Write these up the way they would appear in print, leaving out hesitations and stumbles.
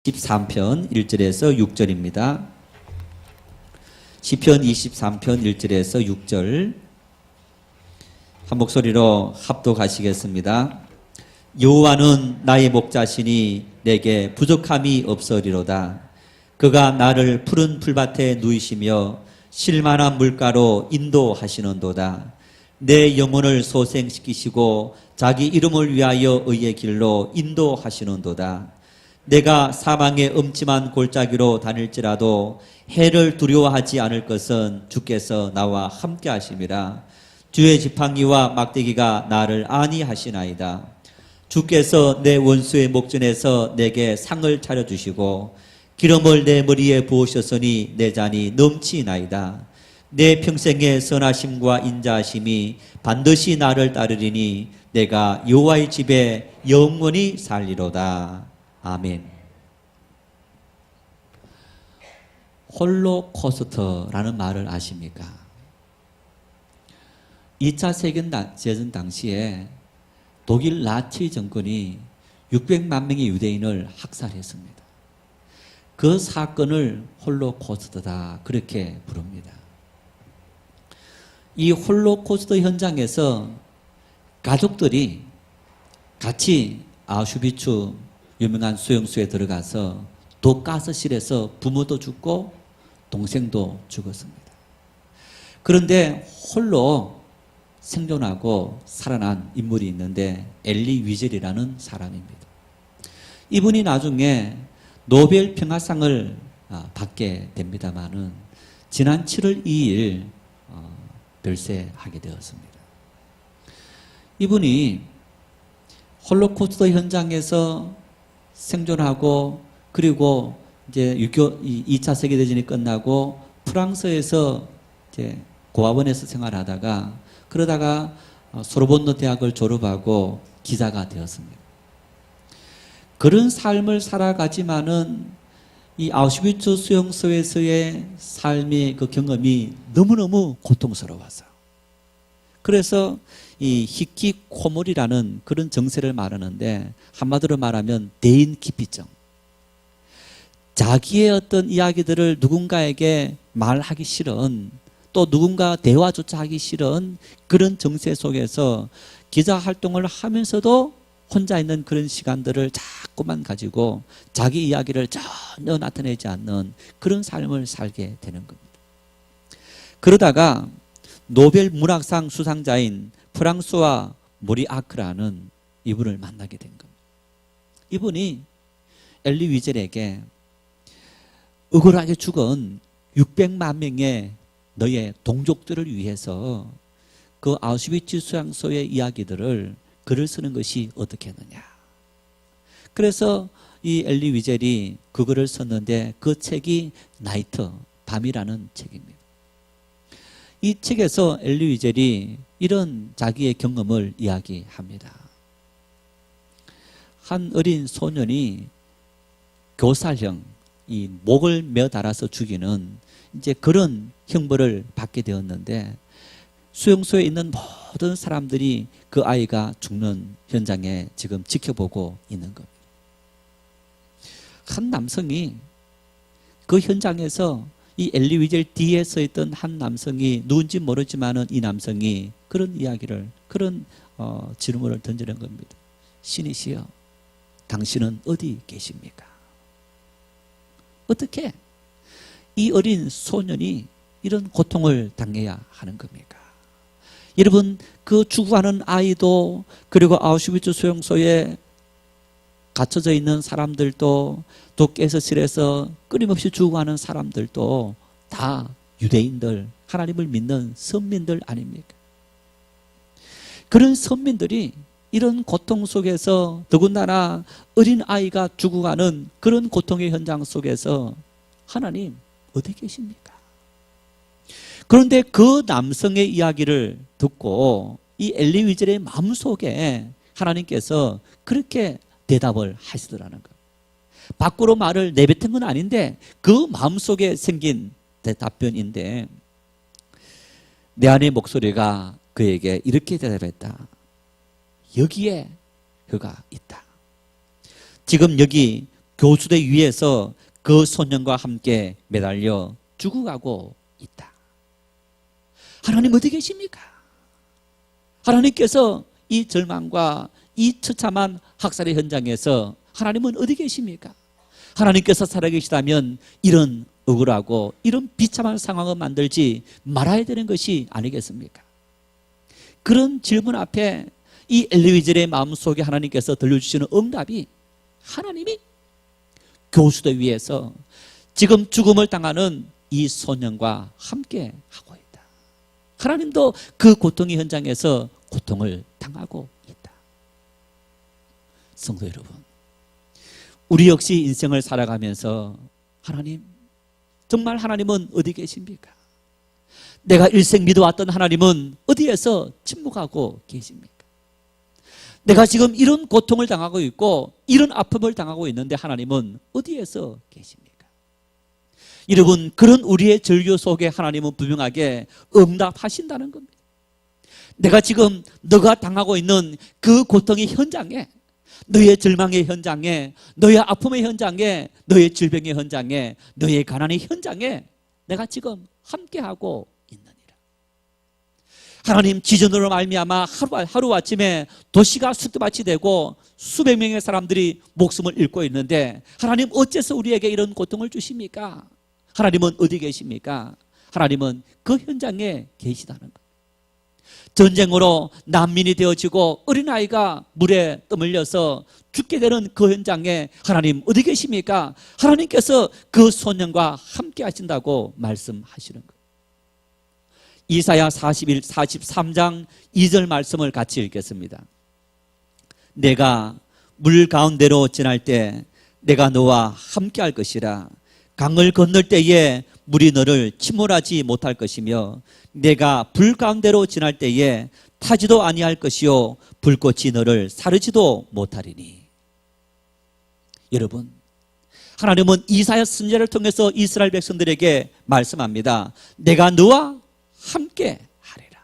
23편 1절에서 6절입니다. 시편 23편 1절에서 6절 한 목소리로 합독하시겠습니다. 여호와는 나의 목자시니 내게 부족함이 없으리로다. 그가 나를 푸른 풀밭에 누이시며 쉴만한 물가로 인도하시는도다. 내 영혼을 소생시키시고 자기 이름을 위하여 의의 길로 인도하시는도다. 내가 사망의 음침한 골짜기로 다닐지라도 해를 두려워하지 않을 것은 주께서 나와 함께 하심이라. 주의 지팡이와 막대기가 나를 안위하시나이다. 주께서 내 원수의 목전에서 내게 상을 차려주시고 기름을 내 머리에 부으셨으니 내 잔이 넘치나이다. 내 평생의 선하심과 인자하심이 반드시 나를 따르리니 내가 여호와의 집에 영원히 살리로다. 아멘. 홀로코스트라는 말을 아십니까? 2차 세계대전 당시에 독일 나치 정권이 600만 명의 유대인을 학살했습니다. 그 사건을 홀로코스트다 그렇게 부릅니다. 이 홀로코스트 현장에서 가족들이 같이 아우슈비츠 유명한 수용소에 들어가서 독가스실에서 부모도 죽고 동생도 죽었습니다. 그런데 홀로 생존하고 살아난 인물이 있는데 엘리 위젤이라는 사람입니다. 이분이 나중에 노벨 평화상을 받게 됩니다마는 지난 7월 2일 별세하게 되었습니다. 이분이 홀로코스트 현장에서 생존하고 그리고 이제 2차 세계대전이 끝나고 프랑스에서 이제 고아원에서 생활하다가 그러다가 소르본노 대학을 졸업하고 기자가 되었습니다. 그런 삶을 살아가지만은 이 아우슈비츠 수용소에서의 삶의 그 경험이 너무너무 고통스러워서 그래서 이 히키코모리라는 그런 정세를 말하는데 한마디로 말하면 대인 기피증. 자기의 어떤 이야기들을 누군가에게 말하기 싫은 또 누군가 대화조차 하기 싫은 그런 정세 속에서 기자 활동을 하면서도 혼자 있는 그런 시간들을 자꾸만 가지고 자기 이야기를 전혀 나타내지 않는 그런 삶을 살게 되는 겁니다. 그러다가 노벨 문학상 수상자인 프랑스와 모리아크라는 이분을 만나게 된 겁니다. 이분이 엘리 위젤에게 억울하게 죽은 600만 명의 너의 동족들을 위해서 그 아우슈비츠 수용소의 이야기들을 글을 쓰는 것이 어떻겠느냐. 그래서 이 엘리 위젤이 그 글을 썼는데 그 책이 나이트, 밤이라는 책입니다. 이 책에서 엘리 위젤이 이런 자기의 경험을 이야기합니다. 한 어린 소년이 교살형, 이 목을 매달아서 죽이는 이제 그런 형벌을 받게 되었는데 수용소에 있는 모든 사람들이 그 아이가 죽는 현장에 지금 지켜보고 있는 겁니다. 한 남성이 그 현장에서 이 엘리 위젤 뒤에 서 있던 한 남성이 누군지 모르지만은 이 남성이 그런 이야기를 그런 질문을 던지는 겁니다. 신이시여, 당신은 어디 계십니까? 어떻게 이 어린 소년이 이런 고통을 당해야 하는 겁니까? 여러분, 그 죽어가는 아이도 그리고 아우슈비츠 수용소에 갇혀져 있는 사람들도 독가스실에서 끊임없이 죽어가는 사람들도 다 유대인들, 하나님을 믿는 선민들 아닙니까? 그런 선민들이 이런 고통 속에서 더군다나 어린 아이가 죽어가는 그런 고통의 현장 속에서 하나님 어디 계십니까? 그런데 그 남성의 이야기를 듣고 이 엘리 위젤의 마음속에 하나님께서 그렇게 대답을 하시더라는 거예요. 밖으로 말을 내뱉은 건 아닌데 그 마음속에 생긴 답변인데 내 안의 목소리가 그에게 이렇게 대답했다. 여기에 그가 있다. 지금 여기 교수대 위에서 그 소년과 함께 매달려 죽어가고 있다. 하나님 어디 계십니까? 하나님께서 이 절망과 이 처참한 학살의 현장에서 하나님은 어디 계십니까? 하나님께서 살아계시다면 이런 억울하고 이런 비참한 상황을 만들지 말아야 되는 것이 아니겠습니까? 그런 질문 앞에 이 엘리에젤의 마음속에 하나님께서 들려주시는 응답이, 하나님이 교수대 위에서 지금 죽음을 당하는 이 소년과 함께 하고 있다. 하나님도 그 고통의 현장에서 고통을 당하고 있다. 성도 여러분, 우리 역시 인생을 살아가면서 하나님, 정말 하나님은 어디 계십니까? 내가 일생 믿어왔던 하나님은 어디에서 침묵하고 계십니까? 내가 지금 이런 고통을 당하고 있고 이런 아픔을 당하고 있는데 하나님은 어디에서 계십니까? 여러분, 그런 우리의 절규 속에 하나님은 분명하게 응답하신다는 겁니다. 내가 지금 너가 당하고 있는 그 고통의 현장에, 너의 절망의 현장에, 너의 아픔의 현장에, 너의 질병의 현장에, 너의 가난의 현장에 내가 지금 함께하고 있느니라. 하나님, 지진으로 말미암아 하루아침에 도시가 쑥대밭이 되고 수백 명의 사람들이 목숨을 잃고 있는데 하나님, 어째서 우리에게 이런 고통을 주십니까? 하나님은 어디 계십니까? 하나님은 그 현장에 계시다는 것. 전쟁으로 난민이 되어지고 어린아이가 물에 떠밀려서 죽게 되는 그 현장에 하나님 어디 계십니까? 하나님께서 그 소년과 함께 하신다고 말씀하시는 거예요. 이사야 43장 2절 말씀을 같이 읽겠습니다. 내가 물 가운데로 지날 때 내가 너와 함께 할 것이라. 강을 건널 때에 물이 너를 침몰하지 못할 것이며 내가 불 가운데로 지날 때에 타지도 아니할 것이요 불꽃이 너를 사르지도 못하리니. 여러분, 하나님은 이사야 선지자를 통해서 이스라엘 백성들에게 말씀합니다. 내가 너와 함께 하리라.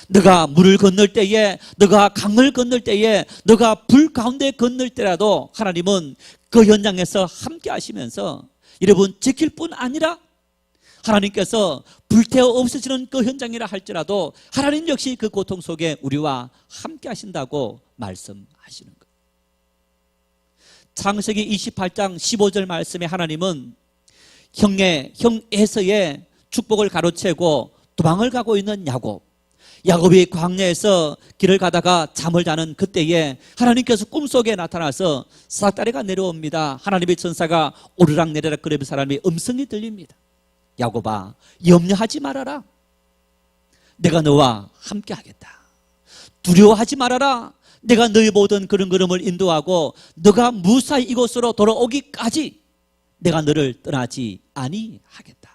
너가 물을 건널 때에, 너가 강을 건널 때에, 너가 불 가운데 건널 때라도 하나님은 그 현장에서 함께 하시면서 여러분, 지킬 뿐 아니라 하나님께서 불태워 없어지는 그 현장이라 할지라도 하나님 역시 그 고통 속에 우리와 함께 하신다고 말씀하시는 거예요. 창세기 28장 15절 말씀에 하나님은 형 에서의 축복을 가로채고 도망을 가고 있는 야곱이 광야에서 길을 가다가 잠을 자는 그때에 하나님께서 꿈속에 나타나서 삭다리가 내려옵니다. 하나님의 천사가 오르락 내리락 거리는 사람의 음성이 들립니다. 야곱아, 염려하지 말아라. 내가 너와 함께 하겠다. 두려워하지 말아라. 내가 너의 모든 걸음걸음을 인도하고 너가 무사히 이곳으로 돌아오기까지 내가 너를 떠나지 아니하겠다.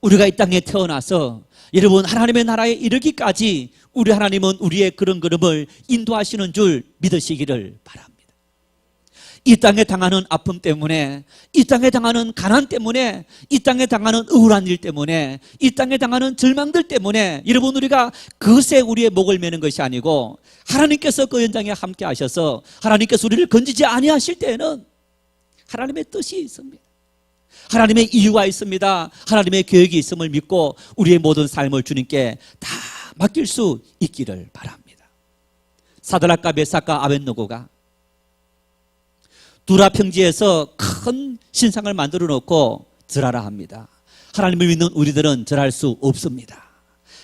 우리가 이 땅에 태어나서 여러분, 하나님의 나라에 이르기까지 우리 하나님은 우리의 걸음걸음을 인도하시는 줄 믿으시기를 바랍니다. 이 땅에 당하는 아픔 때문에, 이 땅에 당하는 가난 때문에, 이 땅에 당하는 우울한 일 때문에, 이 땅에 당하는 절망들 때문에 여러분, 우리가 그것에 우리의 목을 매는 것이 아니고 하나님께서 그 현장에 함께 하셔서 하나님께서 우리를 건지지 아니하실 때에는 하나님의 뜻이 있습니다. 하나님의 이유가 있습니다. 하나님의 계획이 있음을 믿고 우리의 모든 삶을 주님께 다 맡길 수 있기를 바랍니다. 사드락과 메삭과 아벳느고가 두라 평지에서 큰 신상을 만들어 놓고 절하라 합니다. 하나님을 믿는 우리들은 절할 수 없습니다.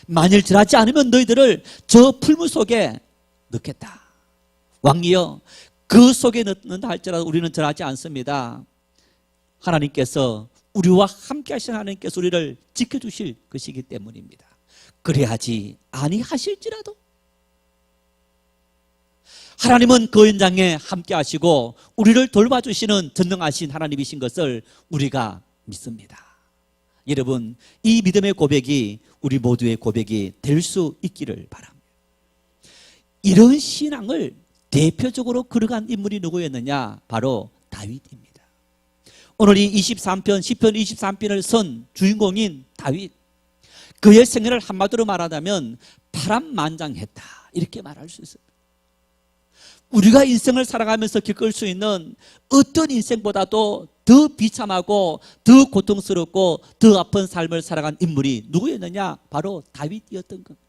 만일 절하지 않으면 너희들을 저 풀무 속에 넣겠다. 왕이여, 그 속에 넣는다 할지라도 우리는 절하지 않습니다. 하나님께서 우리와 함께 하신 하나님께서 우리를 지켜주실 것이기 때문입니다. 그래야지 아니하실지라도 하나님은 그 현장에 함께 하시고 우리를 돌봐주시는 전능하신 하나님이신 것을 우리가 믿습니다. 여러분, 이 믿음의 고백이 우리 모두의 고백이 될 수 있기를 바랍니다. 이런 신앙을 대표적으로 걸어간 인물이 누구였느냐? 바로 다윗입니다. 오늘 이 23편, 시편 23편을 쓴 주인공인 다윗, 그의 생애를 한마디로 말하자면 파란만장했다, 이렇게 말할 수 있습니다. 우리가 인생을 살아가면서 겪을 수 있는 어떤 인생보다도 더 비참하고 더 고통스럽고 더 아픈 삶을 살아간 인물이 누구였느냐? 바로 다윗이었던 겁니다.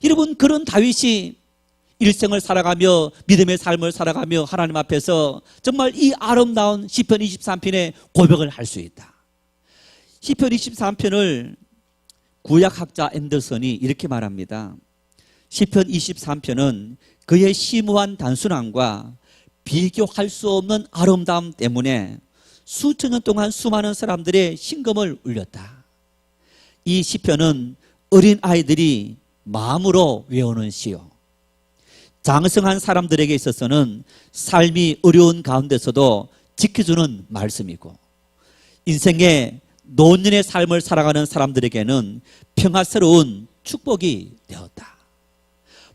여러분, 그런 다윗이 일생을 살아가며 믿음의 삶을 살아가며 하나님 앞에서 정말 이 아름다운 시편 23편의 고백을 할 수 있다. 시편 23편을 구약학자 앤더슨이 이렇게 말합니다. 시편 23편은 그의 심오한 단순함과 비교할 수 없는 아름다움 때문에 수천 년 동안 수많은 사람들의 심금을 울렸다. 이 시편은 어린 아이들이 마음으로 외우는 시요, 장성한 사람들에게 있어서는 삶이 어려운 가운데서도 지켜주는 말씀이고, 인생의 노년의 삶을 살아가는 사람들에게는 평화스러운 축복이 되었다.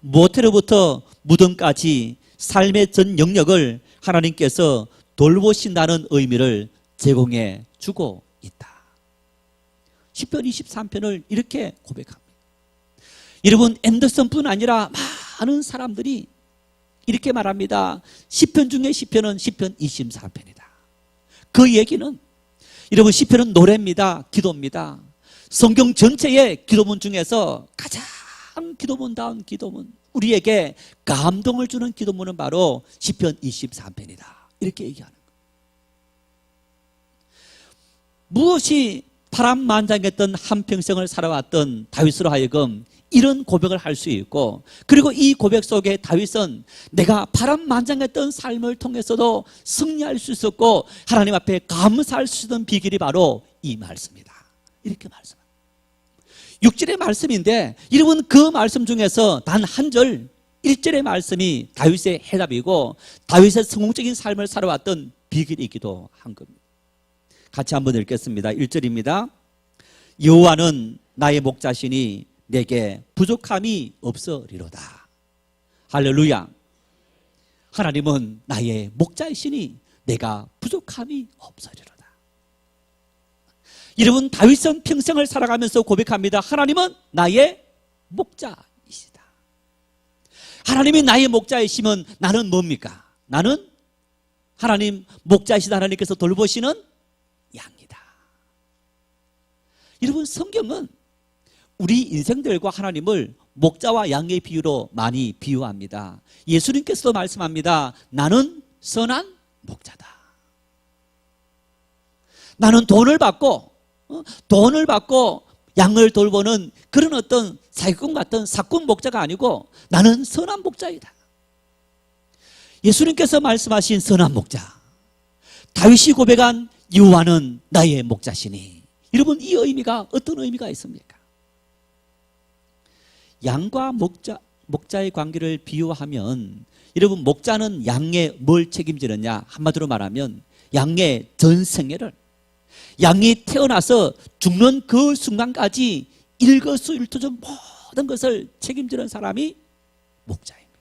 모태로부터 무덤까지 삶의 전 영역을 하나님께서 돌보신다는 의미를 제공해 주고 있다. 시편 23편을 이렇게 고백합니다. 여러분, 앤더슨뿐 아니라 많은 사람들이 이렇게 말합니다. 시편 중에 시편은 시편 24편이다. 그 얘기는, 여러분, 시편은 노래입니다. 기도입니다. 성경 전체의 기도문 중에서 가장 기도문다운 기도문, 우리에게 감동을 주는 기도문은 바로 시편 23편이다. 이렇게 얘기하는 거예요. 무엇이 파란만장했던 한평생을 살아왔던 다윗으로 하여금 이런 고백을 할 수 있고, 그리고 이 고백 속에 다윗은 내가 파란만장했던 삶을 통해서도 승리할 수 있었고 하나님 앞에 감사할 수 있는 비결이 바로 이 말씀이다. 이렇게 말씀합니다. 6절의 말씀인데, 여러분, 그 말씀 중에서 단 한 절 1절의 말씀이 다윗의 해답이고 다윗의 성공적인 삶을 살아왔던 비결이기도 한 겁니다. 같이 한번 읽겠습니다. 1절입니다. 여호와는 나의 목자시니 내게 부족함이 없으리로다. 할렐루야. 하나님은 나의 목자이시니 내가 부족함이 없으리로다. 여러분, 다윗은 평생을 살아가면서 고백합니다. 하나님은 나의 목자이시다. 하나님이 나의 목자이시면 나는 뭡니까? 나는 하나님 목자이시다. 하나님께서 돌보시는 양이다. 여러분, 성경은 우리 인생들과 하나님을 목자와 양의 비유로 많이 비유합니다. 예수님께서도 말씀합니다. 나는 선한 목자다. 나는 돈을 받고 양을 돌보는 그런 어떤 사기꾼 같은 사꾼 목자가 아니고 나는 선한 목자이다. 예수님께서 말씀하신 선한 목자, 다윗이 고백한 여호와는 나의 목자시니, 여러분, 이 의미가 어떤 의미가 있습니까? 양과 목자의 관계를 비유하면, 여러분, 목자는 양의 뭘 책임지느냐? 한마디로 말하면 양의 전생애를, 양이 태어나서 죽는 그 순간까지 일거수일투족 모든 것을 책임지는 사람이 목자입니다.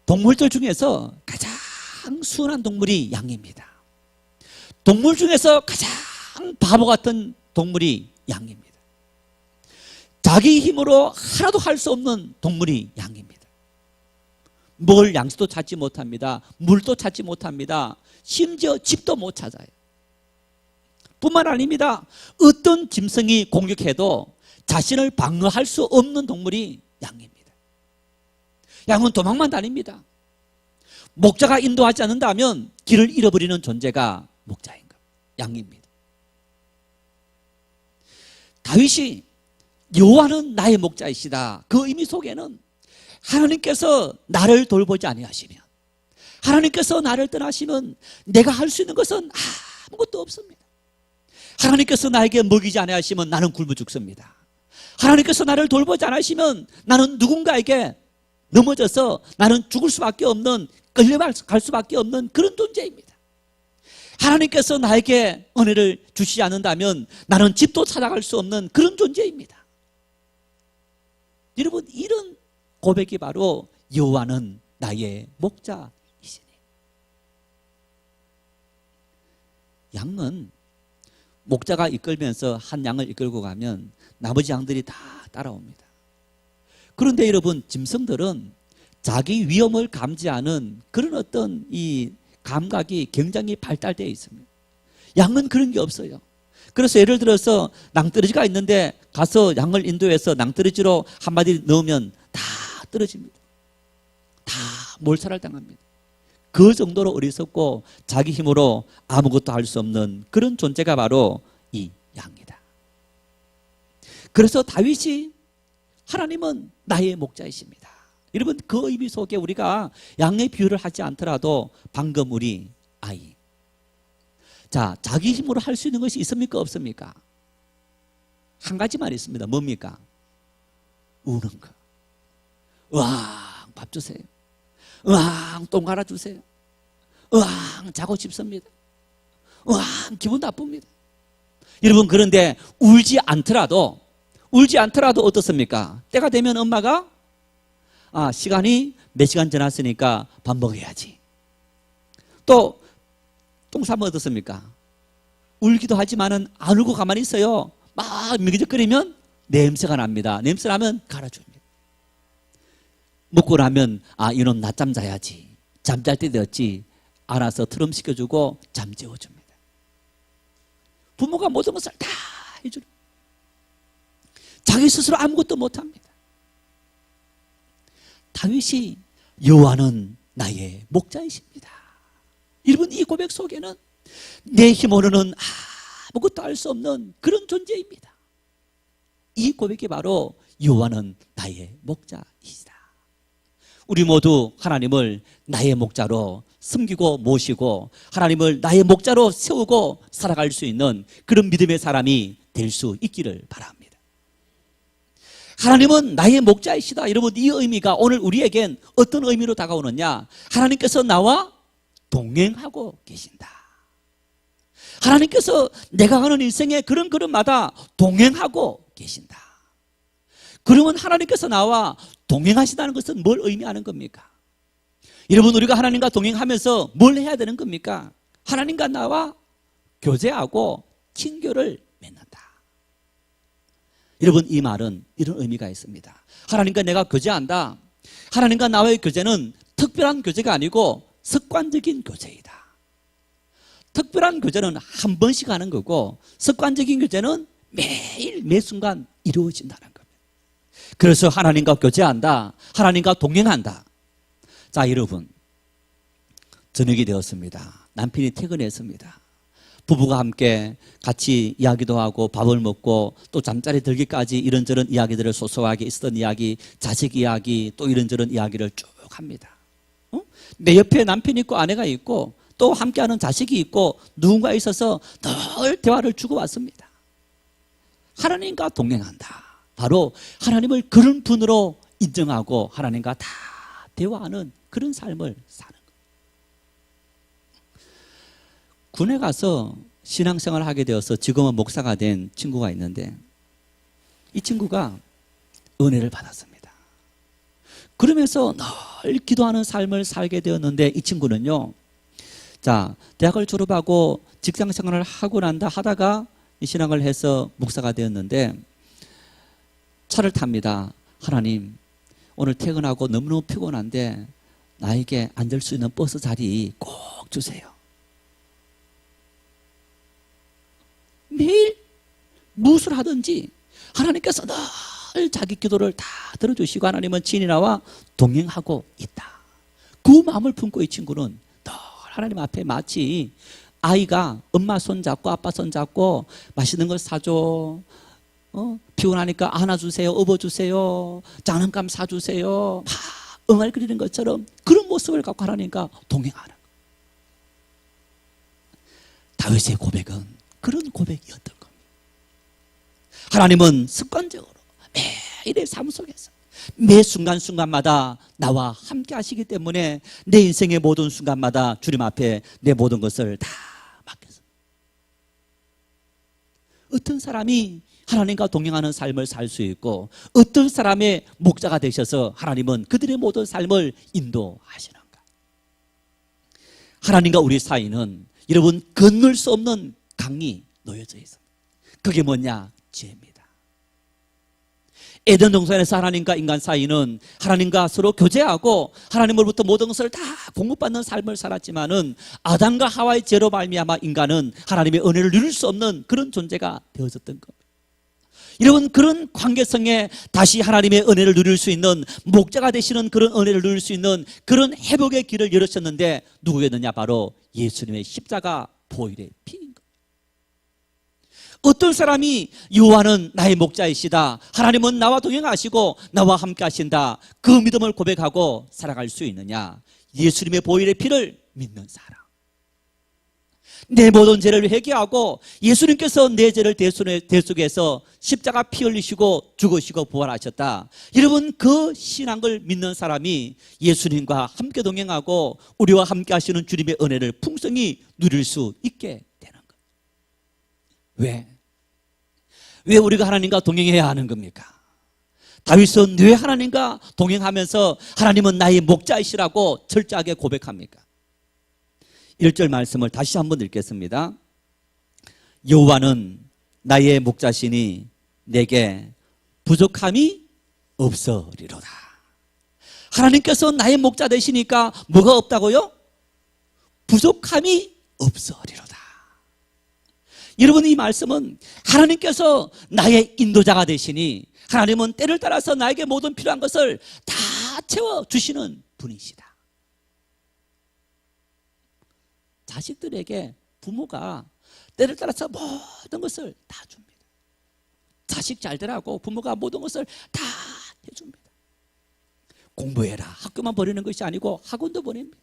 동물들 중에서 가장 순한 동물이 양입니다. 동물 중에서 가장 바보 같은 동물이 양입니다. 자기 힘으로 하나도 할 수 없는 동물이 양입니다. 먹을 양식도 찾지 못합니다. 물도 찾지 못합니다. 심지어 집도 못 찾아요. 뿐만 아닙니다. 어떤 짐승이 공격해도 자신을 방어할 수 없는 동물이 양입니다. 양은 도망만 다닙니다. 목자가 인도하지 않는다면 길을 잃어버리는 존재가 목자인 것, 양입니다. 다윗이 여호와는 나의 목자이시다, 그 의미 속에는 하나님께서 나를 돌보지 아니하시면, 하나님께서 나를 떠나시면 내가 할 수 있는 것은 아무것도 없습니다. 하나님께서 나에게 먹이지 아니하시면 나는 굶어 죽습니다. 하나님께서 나를 돌보지 않으시면 나는 누군가에게 넘어져서 나는 죽을 수밖에 없는, 끌려갈 수밖에 없는 그런 존재입니다. 하나님께서 나에게 은혜를 주시지 않는다면 나는 집도 찾아갈 수 없는 그런 존재입니다. 여러분, 이런 고백이 바로 여호와는 나의 목자이시니. 양은 목자가 이끌면서 한 양을 이끌고 가면 나머지 양들이 다 따라옵니다. 그런데 여러분, 짐승들은 자기 위험을 감지하는 그런 어떤 이 감각이 굉장히 발달되어 있습니다. 양은 그런 게 없어요. 그래서 예를 들어서 낭떠러지가 있는데 가서 양을 인도해서 낭떠러지로 한 마디 넣으면 다 떨어집니다. 다 몰살을 당합니다. 그 정도로 어리석고 자기 힘으로 아무것도 할 수 없는 그런 존재가 바로 이 양이다. 그래서 다윗이 하나님은 나의 목자이십니다. 여러분, 그 의미 속에 우리가 양의 비유를 하지 않더라도 방금 우리 아이, 자, 자기 힘으로 할 수 있는 것이 있습니까? 없습니까? 한 가지만 있습니다. 뭡니까? 우는 거. 으앙, 밥 주세요. 으앙, 똥 갈아주세요. 으앙, 자고 싶습니다. 으앙, 기분 나쁩니다. 여러분, 그런데 울지 않더라도 어떻습니까? 때가 되면 엄마가 시간이 몇 시간 지났으니까 밥 먹어야지. 또 똥 싸면 어떻습니까? 울기도 하지만은 안 울고 가만히 있어요. 막 미기적거리면 냄새가 납니다. 냄새 나면 갈아줍니다. 먹고 나면 이놈 낮잠 자야지. 잠잘 때 되었지. 안아서 트럼 시켜주고 잠 재워줍니다. 부모가 모든 것을 다 해주는, 자기 스스로 아무것도 못합니다. 다윗이 여호와는 나의 목자이십니다. 여러분, 이 고백 속에는 내 힘으로는 아무것도 할 수 없는 그런 존재입니다. 이 고백이 바로 여호와는 나의 목자이시다. 우리 모두 하나님을 나의 목자로 섬기고 모시고 하나님을 나의 목자로 세우고 살아갈 수 있는 그런 믿음의 사람이 될 수 있기를 바랍니다. 하나님은 나의 목자이시다. 여러분, 이 의미가 오늘 우리에겐 어떤 의미로 다가오느냐? 하나님께서 나와 동행하고 계신다. 하나님께서 내가 가는 인생의 그런 걸음마다 동행하고 계신다. 그러면 하나님께서 나와 동행하시다는 것은 뭘 의미하는 겁니까? 여러분, 우리가 하나님과 동행하면서 뭘 해야 되는 겁니까? 하나님과 나와 교제하고 친교를 맺는다. 여러분, 이 말은 이런 의미가 있습니다. 하나님과 내가 교제한다. 하나님과 나와의 교제는 특별한 교제가 아니고 습관적인 교제이다. 특별한 교제는 한 번씩 하는 거고 습관적인 교제는 매일 매 순간 이루어진다는 겁니다. 그래서 하나님과 교제한다. 하나님과 동행한다. 자, 여러분, 저녁이 되었습니다. 남편이 퇴근했습니다. 부부가 함께 같이 이야기도 하고 밥을 먹고 또 잠자리 들기까지 이런저런 이야기들을 소소하게 있었던 이야기, 자식 이야기, 또 이런저런 이야기를 쭉 합니다. 내 옆에 남편이 있고 아내가 있고 또 함께하는 자식이 있고 누군가 있어서 늘 대화를 주고받습니다. 하나님과 동행한다. 바로 하나님을 그런 분으로 인정하고 하나님과 다 대화하는 그런 삶을 사는 거예요. 군에 가서 신앙생활을 하게 되어서 지금은 목사가 된 친구가 있는데 이 친구가 은혜를 받았습니다. 그러면서 늘 기도하는 삶을 살게 되었는데 이 친구는요, 자, 대학을 졸업하고 직장 생활을 하고 난다 하다가 신앙을 해서 목사가 되었는데 차를 탑니다. 하나님, 오늘 퇴근하고 너무너무 피곤한데 나에게 앉을 수 있는 버스 자리 꼭 주세요. 매일 무엇을 하든지 하나님께서 늘 자기 기도를 다 들어주시고 하나님은 친히 나와 동행하고 있다. 그 마음을 품고 이 친구는 늘 하나님 앞에 마치 아이가 엄마 손 잡고 아빠 손 잡고 맛있는 걸 사줘, 피곤하니까 안아주세요, 업어주세요, 장난감 사주세요, 막 응얼거리는 것처럼 그런 모습을 갖고 하나님과 동행하는 거예요. 다윗의 고백은 그런 고백이었던 겁니다. 하나님은 습관적으로 매일의 삶 속에서 매 순간순간마다 나와 함께 하시기 때문에 내 인생의 모든 순간마다 주님 앞에 내 모든 것을 다 맡겼습니다. 어떤 사람이 하나님과 동행하는 삶을 살 수 있고 어떤 사람의 목자가 되셔서 하나님은 그들의 모든 삶을 인도하시는가? 하나님과 우리 사이는 여러분 건널 수 없는 강이 놓여져 있습니다. 그게 뭐냐? 죄입니다. 에덴 동산에서 하나님과 인간 사이는 하나님과 서로 교제하고 하나님으로부터 모든 것을 다 공급받는 삶을 살았지만은 아담과 하와의 죄로 말미암아 인간은 하나님의 은혜를 누릴 수 없는 그런 존재가 되어졌던 겁니다. 여러분, 그런 관계성에 다시 하나님의 은혜를 누릴 수 있는, 목자가 되시는 그런 은혜를 누릴 수 있는 그런 회복의 길을 열으셨는데 누구였느냐? 바로 예수님의 십자가 보혈의 피인 겁니다. 어떤 사람이 여호와는 나의 목자이시다, 하나님은 나와 동행하시고 나와 함께 하신다, 그 믿음을 고백하고 살아갈 수 있느냐? 예수님의 보혈의 피를 믿는 사람, 내 모든 죄를 회개하고 예수님께서 내 죄를 대속해서 십자가 피 흘리시고 죽으시고 부활하셨다. 여러분, 그 신앙을 믿는 사람이 예수님과 함께 동행하고 우리와 함께 하시는 주님의 은혜를 풍성히 누릴 수 있게 되는 거예요. 왜 우리가 하나님과 동행해야 하는 겁니까? 다윗은 왜 하나님과 동행하면서 하나님은 나의 목자이시라고 철저하게 고백합니까? 1절 말씀을 다시 한번 읽겠습니다. 여호와는 나의 목자시니 내게 부족함이 없으리로다. 하나님께서 나의 목자 되시니까 뭐가 없다고요? 부족함이 없으리로다. 여러분, 이 말씀은 하나님께서 나의 인도자가 되시니 하나님은 때를 따라서 나에게 모든 필요한 것을 다 채워주시는 분이시다. 자식들에게 부모가 때를 따라서 모든 것을 다 줍니다. 자식 잘 되라고 부모가 모든 것을 다 해줍니다. 공부해라, 학교만 보내는 것이 아니고 학원도 보냅니다.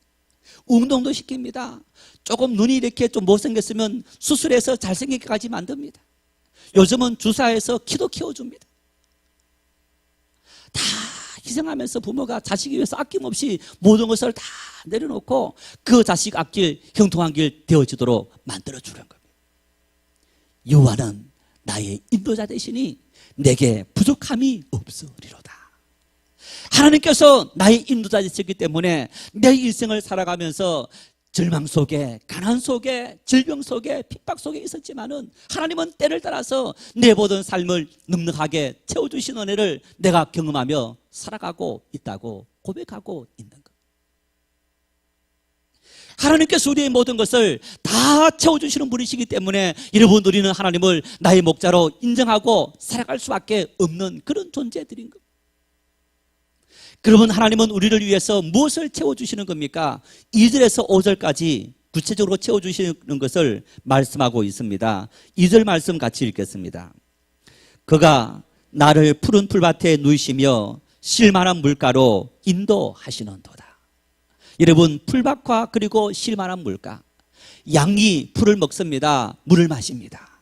운동도 시킵니다. 조금 눈이 이렇게 좀 못생겼으면 수술해서 잘생기게까지 만듭니다. 요즘은 주사해서 키도 키워줍니다. 다 희생하면서 부모가 자식이 위해서 아낌없이 모든 것을 다 내려놓고 그 자식 앞길 형통한 길 되어지도록 만들어주는 겁니다. 여호와는 나의 인도자 되시니 내게 부족함이 없으리로다. 하나님께서 나의 인도자 되셨기 때문에 내 인생을 살아가면서 절망 속에, 가난 속에, 질병 속에, 핍박 속에 있었지만은 하나님은 때를 따라서 내 모든 삶을 넉넉하게 채워주신 은혜를 내가 경험하며 살아가고 있다고 고백하고 있는 것. 하나님께서 우리의 모든 것을 다 채워주시는 분이시기 때문에 여러분, 우리는 하나님을 나의 목자로 인정하고 살아갈 수밖에 없는 그런 존재들인 것. 그러면 하나님은 우리를 위해서 무엇을 채워주시는 겁니까? 2절에서 5절까지 구체적으로 채워주시는 것을 말씀하고 있습니다. 2절 말씀 같이 읽겠습니다. 그가 나를 푸른 풀밭에 누이시며 쉴만한 물가로 인도하시는도다. 여러분, 풀밭과 그리고 쉴만한 물가, 양이 풀을 먹습니다. 물을 마십니다.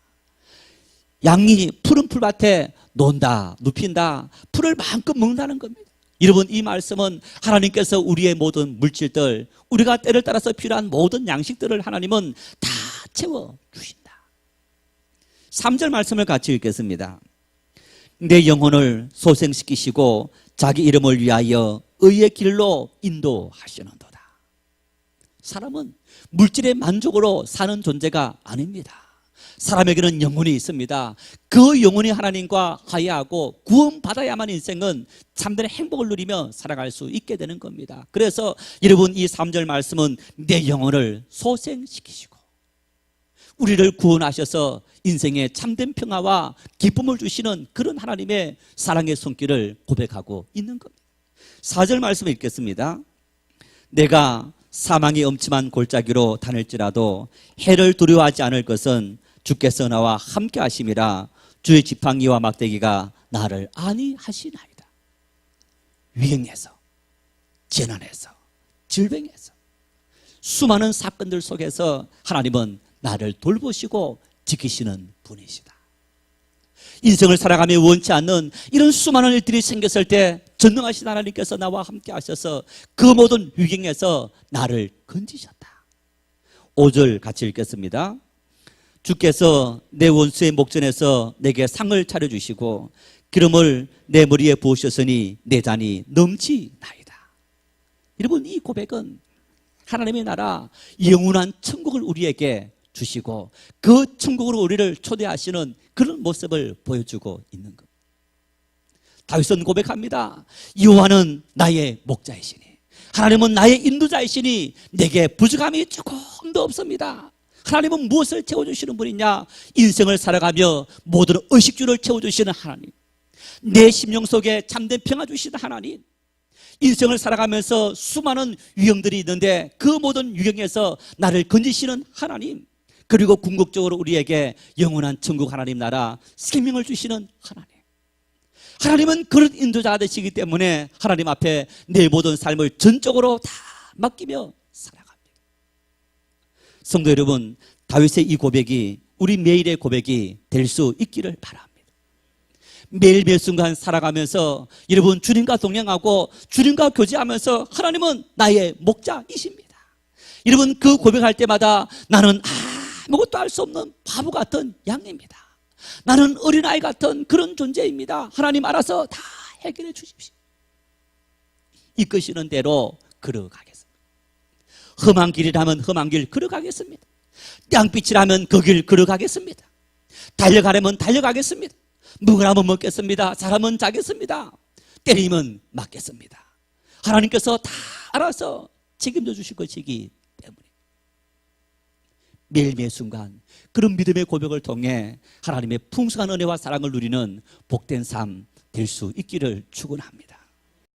양이 푸른 풀밭에 논다, 눕힌다, 풀을 마음껏 먹는다는 겁니다. 여러분, 이 말씀은 하나님께서 우리의 모든 물질들, 우리가 때를 따라서 필요한 모든 양식들을 하나님은 다 채워주신다. 3절 말씀을 같이 읽겠습니다. 내 영혼을 소생시키시고 자기 이름을 위하여 의의 길로 인도하시는도다. 사람은 물질의 만족으로 사는 존재가 아닙니다. 사람에게는 영혼이 있습니다. 그 영혼이 하나님과 화해하고 구원받아야만 인생은 참된 행복을 누리며 살아갈 수 있게 되는 겁니다. 그래서 여러분, 이 3절 말씀은 내 영혼을 소생시키시고 우리를 구원하셔서 인생에 참된 평화와 기쁨을 주시는 그런 하나님의 사랑의 손길을 고백하고 있는 겁니다. 4절 말씀 읽겠습니다. 내가 사망의 엄침한 골짜기로 다닐지라도 해를 두려워하지 않을 것은 주께서 나와 함께 하심이라. 주의 지팡이와 막대기가 나를 안위하시나이다. 위행에서, 재난에서, 질병에서, 수많은 사건들 속에서 하나님은 나를 돌보시고 지키시는 분이시다. 인생을 살아가며 원치 않는 이런 수많은 일들이 생겼을 때 전능하신 하나님께서 나와 함께 하셔서 그 모든 위경에서 나를 건지셨다. 5절 같이 읽겠습니다. 주께서 내 원수의 목전에서 내게 상을 차려주시고 기름을 내 머리에 부으셨으니 내 잔이 넘치나이다. 여러분, 이 고백은 하나님의 나라 영원한 천국을 우리에게 주시고 그 천국으로 우리를 초대하시는 그런 모습을 보여주고 있는 것. 다윗은 고백합니다. 여호와는 나의 목자이시니, 하나님은 나의 인도자이시니 내게 부족함이 조금도 없습니다. 하나님은 무엇을 채워주시는 분이냐? 인생을 살아가며 모든 의식주를 채워주시는 하나님, 내 심령 속에 참된 평화 주시는 하나님, 인생을 살아가면서 수많은 유형들이 있는데 그 모든 유형에서 나를 건지시는 하나님, 그리고 궁극적으로 우리에게 영원한 천국 하나님 나라 생명을 주시는 하나님, 하나님은 그런 인도자가 되시기 때문에 하나님 앞에 내 모든 삶을 전적으로 다 맡기며 살아갑니다. 성도 여러분, 다윗의 이 고백이 우리 매일의 고백이 될 수 있기를 바랍니다. 매일 매 순간 살아가면서 여러분 주님과 동행하고 주님과 교제하면서 하나님은 나의 목자이십니다. 여러분 그 고백할 때마다 나는 아무것도 할 수 없는 바보 같은 양입니다. 나는 어린아이 같은 그런 존재입니다. 하나님 알아서 다 해결해 주십시오. 이끄시는 대로 걸어가겠습니다. 험한 길이라면 험한 길 걸어가겠습니다. 양빛이라면 그 길 걸어가겠습니다. 달려가려면 달려가겠습니다. 먹으라면 먹겠습니다. 자라면 자겠습니다. 때리면 맞겠습니다. 하나님께서 다 알아서 책임져 주실 것이기 때문에 매일 매 순간 그런 믿음의 고백을 통해 하나님의 풍성한 은혜와 사랑을 누리는 복된 삶 될 수 있기를 축원합니다.